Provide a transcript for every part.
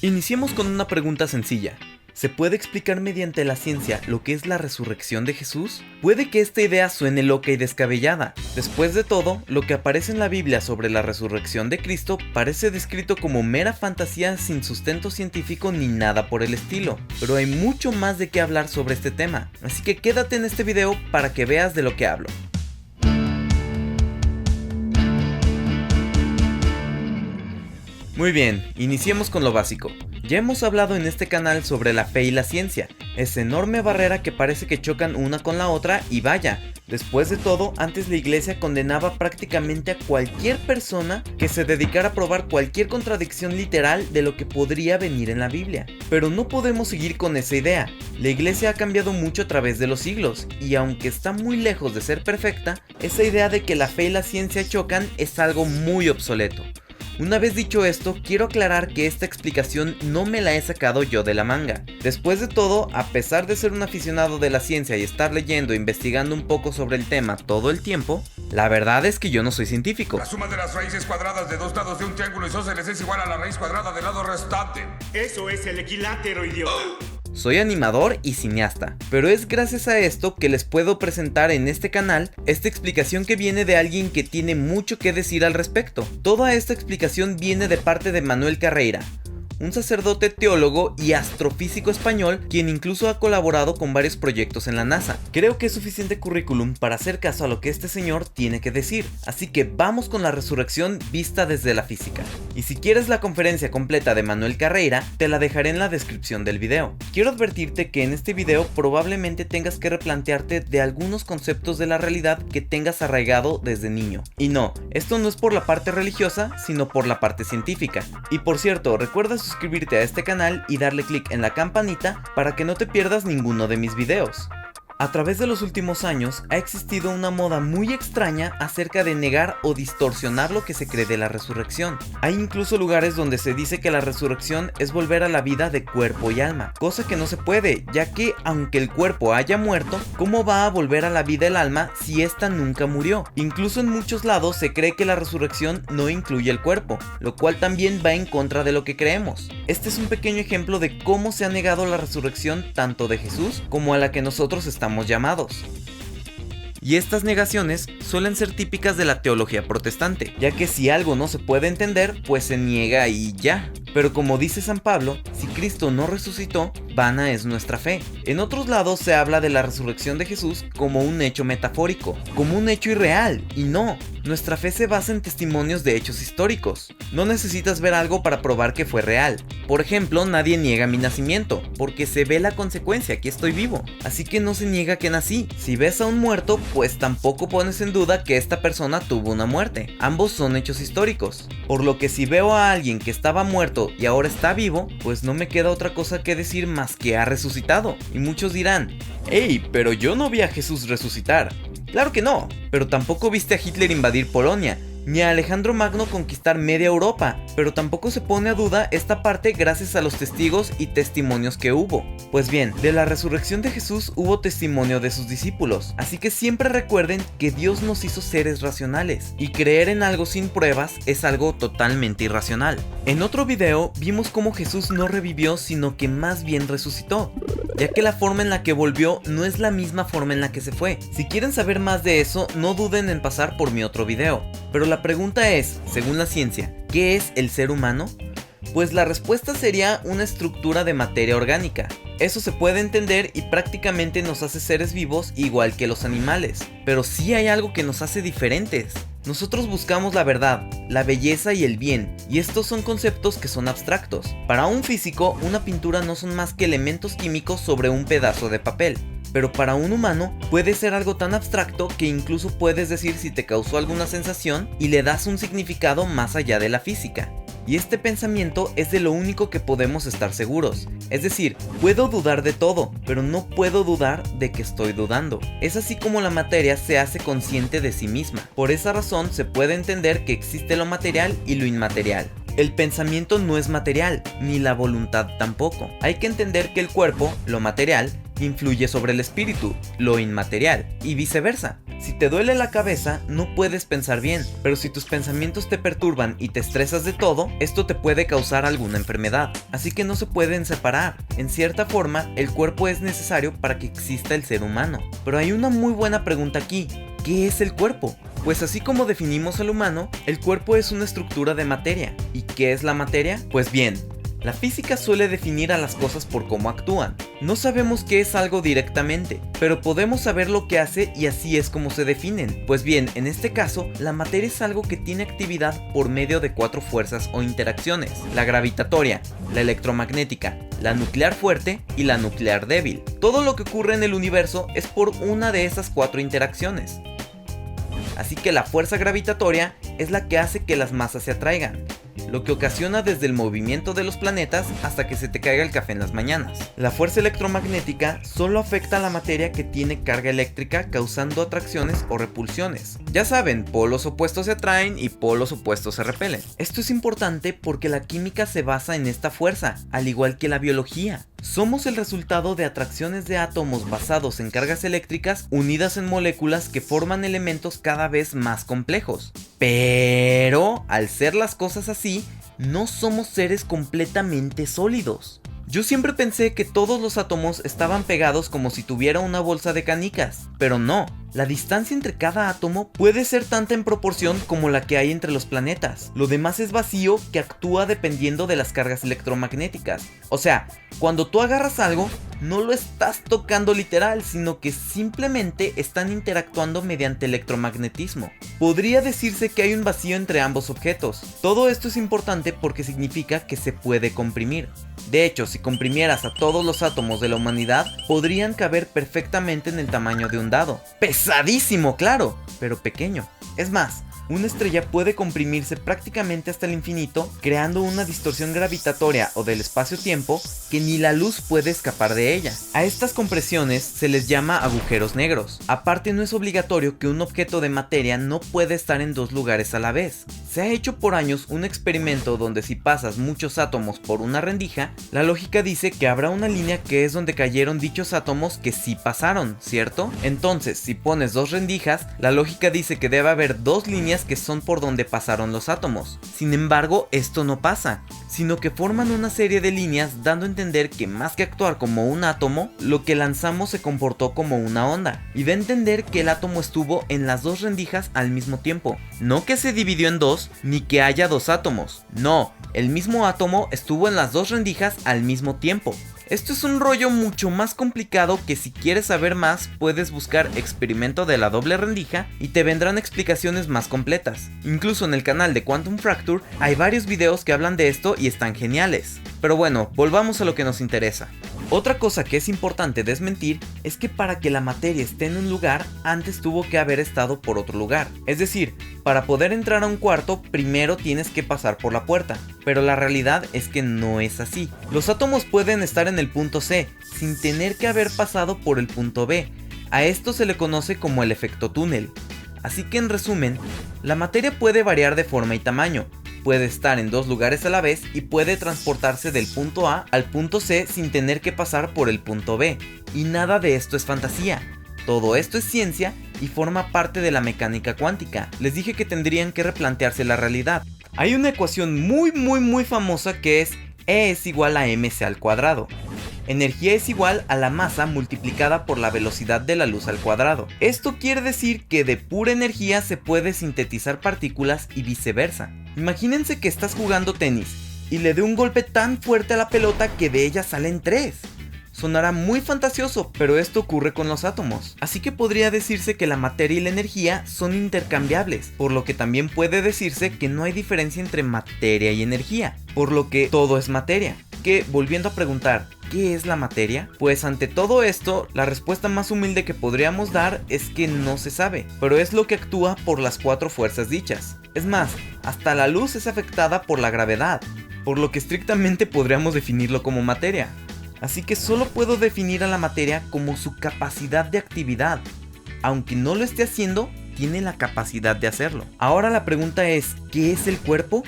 Iniciemos con una pregunta sencilla. ¿Se puede explicar mediante la ciencia lo que es la resurrección de Jesús? Puede que esta idea suene loca y descabellada. Después de todo, lo que aparece en la Biblia sobre la resurrección de Cristo parece descrito como mera fantasía sin sustento científico ni nada por el estilo. Pero hay mucho más de qué hablar sobre este tema, así que quédate en este video para que veas de lo que hablo. Muy bien, iniciemos con lo básico. Ya hemos hablado en este canal sobre la fe y la ciencia, esa enorme barrera que parece que chocan una con la otra y vaya, después de todo, antes la iglesia condenaba prácticamente a cualquier persona que se dedicara a probar cualquier contradicción literal de lo que podría venir en la Biblia. Pero no podemos seguir con esa idea, la iglesia ha cambiado mucho a través de los siglos, y aunque está muy lejos de ser perfecta, esa idea de que la fe y la ciencia chocan es algo muy obsoleto. Una vez dicho esto, quiero aclarar que esta explicación no me la he sacado yo de la manga. Después de todo, a pesar de ser un aficionado de la ciencia y estar leyendo e investigando un poco sobre el tema todo el tiempo, la verdad es que yo no soy científico. La suma de las raíces cuadradas de dos lados de un triángulo isósceles es igual a la raíz cuadrada del lado restante. Eso es el equilátero, idiota. Soy animador y cineasta, pero es gracias a esto que les puedo presentar en este canal esta explicación que viene de alguien que tiene mucho que decir al respecto. Toda esta explicación viene de parte de Manuel Carreira, un sacerdote teólogo y astrofísico español, quien incluso ha colaborado con varios proyectos en la NASA. Creo que es suficiente currículum para hacer caso a lo que este señor tiene que decir, así que vamos con la resurrección vista desde la física. Y si quieres la conferencia completa de Manuel Carreira, te la dejaré en la descripción del video. Quiero advertirte que en este video probablemente tengas que replantearte de algunos conceptos de la realidad que tengas arraigado desde niño. Y no, esto no es por la parte religiosa, sino por la parte científica. Y por cierto, recuerda suscribirte a este canal y darle click en la campanita para que no te pierdas ninguno de mis videos. A través de los últimos años ha existido una moda muy extraña acerca de negar o distorsionar lo que se cree de la resurrección. Hay incluso lugares donde se dice que la resurrección es volver a la vida de cuerpo y alma, cosa que no se puede, ya que aunque el cuerpo haya muerto, ¿cómo va a volver a la vida el alma si ésta nunca murió? Incluso en muchos lados se cree que la resurrección no incluye el cuerpo, lo cual también va en contra de lo que creemos. Este es un pequeño ejemplo de cómo se ha negado la resurrección tanto de Jesús como a la que nosotros estamos llamados. Y estas negaciones suelen ser típicas de la teología protestante, ya que si algo no se puede entender, pues se niega y ya. Pero como dice San Pablo, si Cristo no resucitó, vana es nuestra fe. En otros lados se habla de la resurrección de Jesús como un hecho metafórico, como un hecho irreal, y no, nuestra fe se basa en testimonios de hechos históricos. No necesitas ver algo para probar que fue real. Por ejemplo, nadie niega mi nacimiento, porque se ve la consecuencia, que estoy vivo. Así que no se niega que nací. Si ves a un muerto, pues tampoco pones en duda que esta persona tuvo una muerte. Ambos son hechos históricos. Por lo que si veo a alguien que estaba muerto y ahora está vivo, pues no me queda otra cosa que decir más que ha resucitado. Y muchos dirán, hey, pero yo no vi a Jesús resucitar. Claro que no, pero tampoco viste a Hitler invadir Polonia, ni a Alejandro Magno conquistar media Europa, pero tampoco se pone a duda esta parte gracias a los testigos y testimonios que hubo. Pues bien, de la resurrección de Jesús hubo testimonio de sus discípulos, así que siempre recuerden que Dios nos hizo seres racionales, y creer en algo sin pruebas es algo totalmente irracional. En otro video vimos cómo Jesús no revivió sino que más bien resucitó, ya que la forma en la que volvió no es la misma forma en la que se fue. Si quieren saber más de eso, no duden en pasar por mi otro video. Pero la pregunta es, según la ciencia, ¿qué es el ser humano? Pues la respuesta sería una estructura de materia orgánica. Eso se puede entender y prácticamente nos hace seres vivos igual que los animales. Pero sí hay algo que nos hace diferentes. Nosotros buscamos la verdad, la belleza y el bien, y estos son conceptos que son abstractos. Para un físico, una pintura no son más que elementos químicos sobre un pedazo de papel. Pero para un humano puede ser algo tan abstracto que incluso puedes decir si te causó alguna sensación y le das un significado más allá de la física. Y este pensamiento es de lo único que podemos estar seguros. Es decir, puedo dudar de todo, pero no puedo dudar de que estoy dudando. Es así como la materia se hace consciente de sí misma. Por esa razón se puede entender que existe lo material y lo inmaterial. El pensamiento no es material, ni la voluntad tampoco. Hay que entender que el cuerpo, lo material, influye sobre el espíritu, lo inmaterial, y viceversa. Si te duele la cabeza, no puedes pensar bien, pero si tus pensamientos te perturban y te estresas de todo, esto te puede causar alguna enfermedad. Así que no se pueden separar. En cierta forma, el cuerpo es necesario para que exista el ser humano. Pero hay una muy buena pregunta aquí. ¿Qué es el cuerpo? Pues así como definimos al humano, el cuerpo es una estructura de materia. ¿Y qué es la materia? Pues bien, la física suele definir a las cosas por cómo actúan. No sabemos qué es algo directamente, pero podemos saber lo que hace y así es como se definen. Pues bien, en este caso, la materia es algo que tiene actividad por medio de 4 fuerzas o interacciones: la gravitatoria, la electromagnética, la nuclear fuerte y la nuclear débil. Todo lo que ocurre en el universo es por una de esas 4 interacciones. Así que la fuerza gravitatoria es la que hace que las masas se atraigan, lo que ocasiona desde el movimiento de los planetas hasta que se te caiga el café en las mañanas. La fuerza electromagnética solo afecta a la materia que tiene carga eléctrica, causando atracciones o repulsiones. Ya saben, polos opuestos se atraen y polos opuestos se repelen. Esto es importante porque la química se basa en esta fuerza, al igual que la biología. Somos el resultado de atracciones de átomos basados en cargas eléctricas unidas en moléculas que forman elementos cada vez más complejos. Pero, al ser las cosas así, no somos seres completamente sólidos. Yo siempre pensé que todos los átomos estaban pegados como si tuviera una bolsa de canicas, pero no. La distancia entre cada átomo puede ser tanta en proporción como la que hay entre los planetas. Lo demás es vacío que actúa dependiendo de las cargas electromagnéticas. O sea, cuando tú agarras algo, no lo estás tocando literal, sino que simplemente están interactuando mediante electromagnetismo. Podría decirse que hay un vacío entre ambos objetos. Todo esto es importante porque significa que se puede comprimir. De hecho, si comprimieras a todos los átomos de la humanidad, podrían caber perfectamente en el tamaño de un dado. ¡Pesadísimo, claro! Pero pequeño. Es más, una estrella puede comprimirse prácticamente hasta el infinito, creando una distorsión gravitatoria o del espacio-tiempo que ni la luz puede escapar de ella. A estas compresiones se les llama agujeros negros. Aparte, no es obligatorio que un objeto de materia no pueda estar en 2 lugares a la vez. Se ha hecho por años un experimento donde si pasas muchos átomos por una rendija, la lógica dice que habrá una línea que es donde cayeron dichos átomos que sí pasaron, ¿cierto? Entonces, si pones 2 rendijas, la lógica dice que debe haber 2 líneas que son por donde pasaron los átomos. Sin embargo, esto no pasa, sino que forman una serie de líneas dando a entender que más que actuar como un átomo, lo que lanzamos se comportó como una onda, y da a entender que el átomo estuvo en las 2 rendijas al mismo tiempo. No que se dividió en 2, ni que haya 2 átomos. No, el mismo átomo estuvo en las 2 rendijas al mismo tiempo. Esto es un rollo mucho más complicado que si quieres saber más puedes buscar experimento de la doble rendija y te vendrán explicaciones más completas. Incluso en el canal de Quantum Fracture hay varios videos que hablan de esto y están geniales. Pero bueno, volvamos a lo que nos interesa. Otra cosa que es importante desmentir es que para que la materia esté en un lugar, antes tuvo que haber estado por otro lugar. Es decir, para poder entrar a un cuarto, primero tienes que pasar por la puerta. Pero la realidad es que no es así. Los átomos pueden estar en el punto C, sin tener que haber pasado por el punto B. A esto se le conoce como el efecto túnel. Así que en resumen, la materia puede variar de forma y tamaño. Puede estar en 2 lugares a la vez y puede transportarse del punto A al punto C sin tener que pasar por el punto B. Y nada de esto es fantasía. Todo esto es ciencia y forma parte de la mecánica cuántica. Les dije que tendrían que replantearse la realidad. Hay una ecuación muy famosa que es E es igual a mc al cuadrado. Energía es igual a la masa multiplicada por la velocidad de la luz al cuadrado. Esto quiere decir que de pura energía se puede sintetizar partículas y viceversa. Imagínense que estás jugando tenis y le dé un golpe tan fuerte a la pelota que de ella salen 3. Sonará muy fantasioso, pero esto ocurre con los átomos. Así que podría decirse que la materia y la energía son intercambiables, por lo que también puede decirse que no hay diferencia entre materia y energía, por lo que todo es materia. Que, volviendo a preguntar, ¿qué es la materia? Pues ante todo esto, la respuesta más humilde que podríamos dar es que no se sabe, pero es lo que actúa por las 4 fuerzas dichas. Es más, hasta la luz es afectada por la gravedad, por lo que estrictamente podríamos definirlo como materia. Así que solo puedo definir a la materia como su capacidad de actividad. Aunque no lo esté haciendo, tiene la capacidad de hacerlo. Ahora la pregunta es, ¿qué es el cuerpo?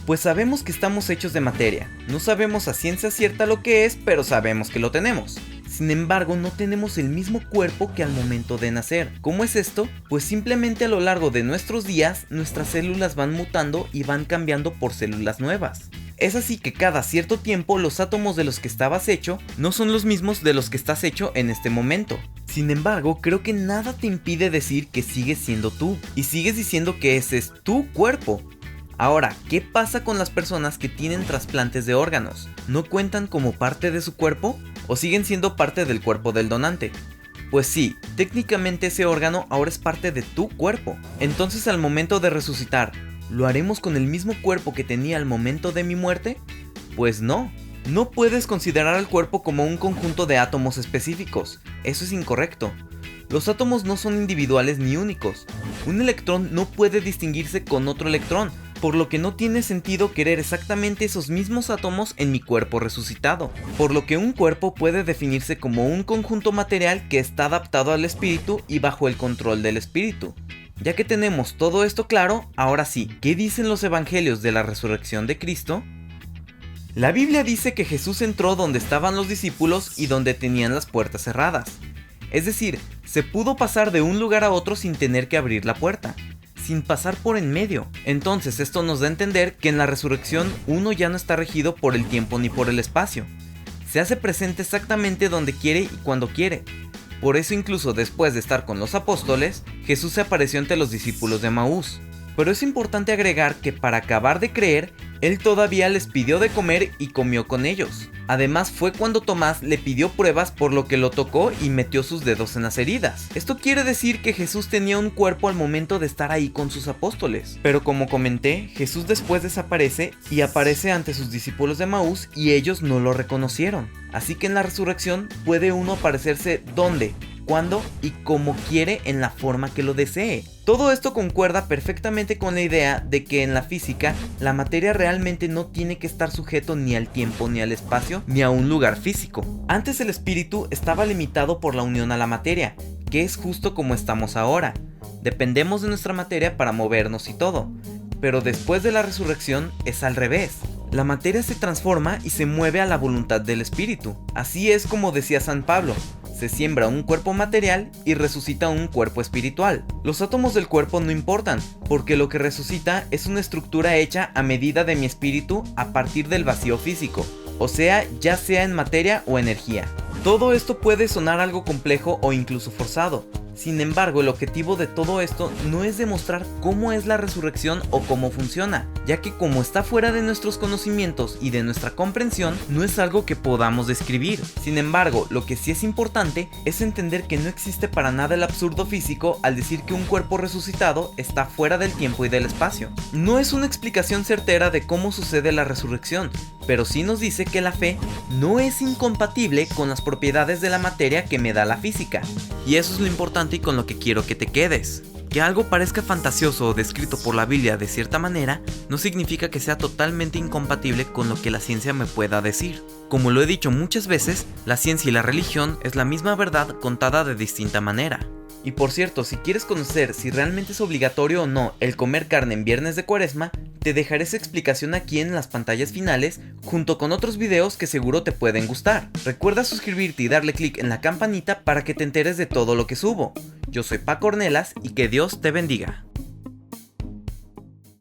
Pues sabemos que estamos hechos de materia. No sabemos a ciencia cierta lo que es, pero sabemos que lo tenemos. Sin embargo, no tenemos el mismo cuerpo que al momento de nacer. ¿Cómo es esto? Pues simplemente a lo largo de nuestros días, nuestras células van mutando y van cambiando por células nuevas. Es así que cada cierto tiempo los átomos de los que estabas hecho no son los mismos de los que estás hecho en este momento. Sin embargo, creo que nada te impide decir que sigues siendo tú y sigues diciendo que ese es tu cuerpo. Ahora, ¿qué pasa con las personas que tienen trasplantes de órganos? ¿No cuentan como parte de su cuerpo? ¿O siguen siendo parte del cuerpo del donante? Pues sí, técnicamente ese órgano ahora es parte de tu cuerpo. Entonces al momento de resucitar, ¿lo haremos con el mismo cuerpo que tenía al momento de mi muerte? Pues no. No puedes considerar al cuerpo como un conjunto de átomos específicos. Eso es incorrecto. Los átomos no son individuales ni únicos. Un electrón no puede distinguirse con otro electrón, por lo que no tiene sentido querer exactamente esos mismos átomos en mi cuerpo resucitado. Por lo que un cuerpo puede definirse como un conjunto material que está adaptado al espíritu y bajo el control del espíritu. Ya que tenemos todo esto claro, ahora sí, ¿qué dicen los evangelios de la resurrección de Cristo? La Biblia dice que Jesús entró donde estaban los discípulos y donde tenían las puertas cerradas. Es decir, se pudo pasar de un lugar a otro sin tener que abrir la puerta, sin pasar por en medio. Entonces esto nos da a entender que en la resurrección uno ya no está regido por el tiempo ni por el espacio. Se hace presente exactamente donde quiere y cuando quiere. Por eso incluso después de estar con los apóstoles, Jesús se apareció ante los discípulos de Emaús. Pero es importante agregar que para acabar de creer, Él todavía les pidió de comer y comió con ellos. Además fue cuando Tomás le pidió pruebas por lo que lo tocó y metió sus dedos en las heridas. Esto quiere decir que Jesús tenía un cuerpo al momento de estar ahí con sus apóstoles. Pero como comenté, Jesús después desaparece y aparece ante sus discípulos de Emaús y ellos no lo reconocieron. Así que en la resurrección puede uno aparecerse donde, cuándo y como quiere en la forma que lo desee. Todo esto concuerda perfectamente con la idea de que en la física la materia realmente no tiene que estar sujeto ni al tiempo ni al espacio ni a un lugar físico. Antes el espíritu estaba limitado por la unión a la materia, que es justo como estamos ahora. Dependemos de nuestra materia para movernos y todo. Pero después de la resurrección es al revés. La materia se transforma y se mueve a la voluntad del espíritu. Así es como decía San Pablo. Se siembra un cuerpo material y resucita un cuerpo espiritual. Los átomos del cuerpo no importan, porque lo que resucita es una estructura hecha a medida de mi espíritu a partir del vacío físico, o sea, ya sea en materia o energía. Todo esto puede sonar algo complejo o incluso forzado. Sin embargo, el objetivo de todo esto no es demostrar cómo es la resurrección o cómo funciona, ya que como está fuera de nuestros conocimientos y de nuestra comprensión, no es algo que podamos describir. Sin embargo, lo que sí es importante es entender que no existe para nada el absurdo físico al decir que un cuerpo resucitado está fuera del tiempo y del espacio. No es una explicación certera de cómo sucede la resurrección, pero sí nos dice que la fe no es incompatible con las propiedades de la materia que me da la física. Y eso es lo importante y con lo que quiero que te quedes. Que algo parezca fantasioso o descrito por la Biblia de cierta manera, no significa que sea totalmente incompatible con lo que la ciencia me pueda decir. Como lo he dicho muchas veces, la ciencia y la religión es la misma verdad contada de distinta manera. Y por cierto, si quieres conocer si realmente es obligatorio o no el comer carne en viernes de Cuaresma, te dejaré esa explicación aquí en las pantallas finales, junto con otros videos que seguro te pueden gustar. Recuerda suscribirte y darle click en la campanita para que te enteres de todo lo que subo. Yo soy Paco Ornelas y que Dios te bendiga.